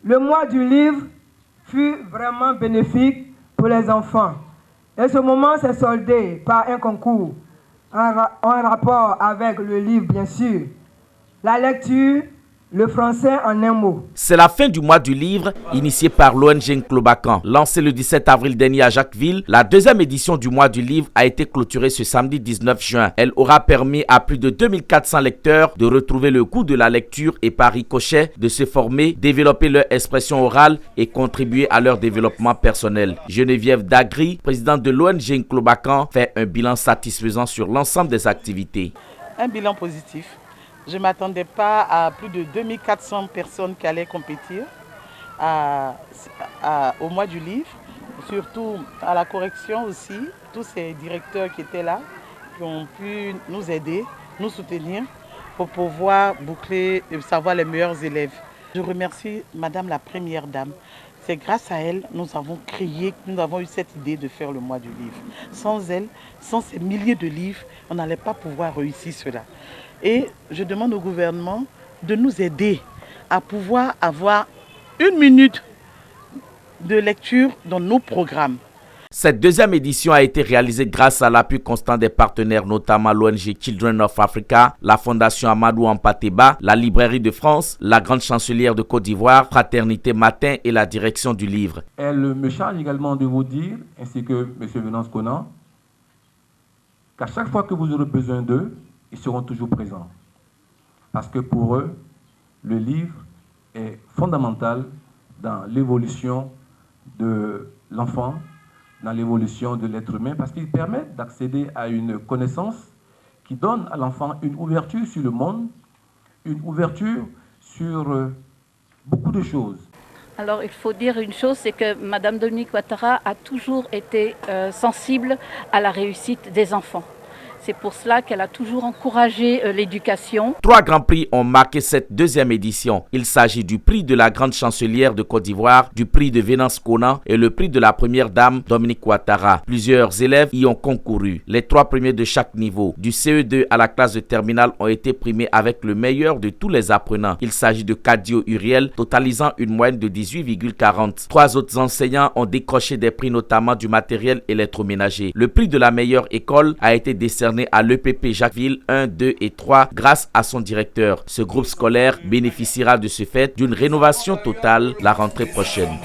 Le mois du livre fut vraiment bénéfique pour les enfants. Et ce moment s'est soldé par un concours en rapport avec le livre, bien sûr. La lecture, le français en un mot. C'est la fin du mois du livre, initié par l'ONG Nklobakan. Lancée le 17 avril dernier à Jacquesville, la deuxième édition du mois du livre a été clôturée ce samedi 19 juin. Elle aura permis à plus de 2400 lecteurs de retrouver le goût de la lecture et par ricochet de se former, développer leur expression orale et contribuer à leur développement personnel. Geneviève Dagri, présidente de l'ONG Nklobakan, fait un bilan satisfaisant sur l'ensemble des activités. Un bilan positif. Je ne m'attendais pas à plus de 2400 personnes qui allaient compétir au mois du livre, surtout à la correction aussi, tous ces directeurs qui étaient là, qui ont pu nous aider, nous soutenir pour pouvoir boucler et savoir les meilleurs élèves. Je remercie Madame la Première Dame. C'est grâce à elle que nous avons eu cette idée de faire le mois du livre. Sans elle, sans ces milliers de livres, on n'allait pas pouvoir réussir cela. Et je demande au gouvernement de nous aider à pouvoir avoir 1 minute de lecture dans nos programmes. Cette deuxième édition a été réalisée grâce à l'appui constant des partenaires, notamment l'ONG Children of Africa, la Fondation Amadou Hampâté-Bâ, la Librairie de France, la Grande Chancelière de Côte d'Ivoire, Fraternité Matin et la Direction du Livre. Elle me charge également de vous dire, ainsi que M. Venance Conan, qu'à chaque fois que vous aurez besoin d'eux, ils seront toujours présents. Parce que pour eux, le livre est fondamental dans l'évolution de l'enfant, dans l'évolution de l'être humain, parce qu'ils permettent d'accéder à une connaissance qui donne à l'enfant une ouverture sur le monde, une ouverture sur beaucoup de choses. Alors il faut dire une chose, c'est que Mme Dominique Ouattara a toujours été sensible à la réussite des enfants. C'est pour cela qu'elle a toujours encouragé l'éducation. 3 grands prix ont marqué cette deuxième édition. Il s'agit du prix de la Grande Chancelière de Côte d'Ivoire, du prix de Venance Conan et le prix de la Première Dame Dominique Ouattara. Plusieurs élèves y ont concouru. Les 3 premiers de chaque niveau, du CE2 à la classe de terminale, ont été primés avec le meilleur de tous les apprenants. Il s'agit de Kadio Uriel, totalisant une moyenne de 18,40. 3 autres enseignants ont décroché des prix, notamment du matériel électroménager. Le prix de la meilleure école a été décerné à l'EPP Jacquesville 1, 2 et 3 grâce à son directeur. Ce groupe scolaire bénéficiera de ce fait d'une rénovation totale la rentrée prochaine.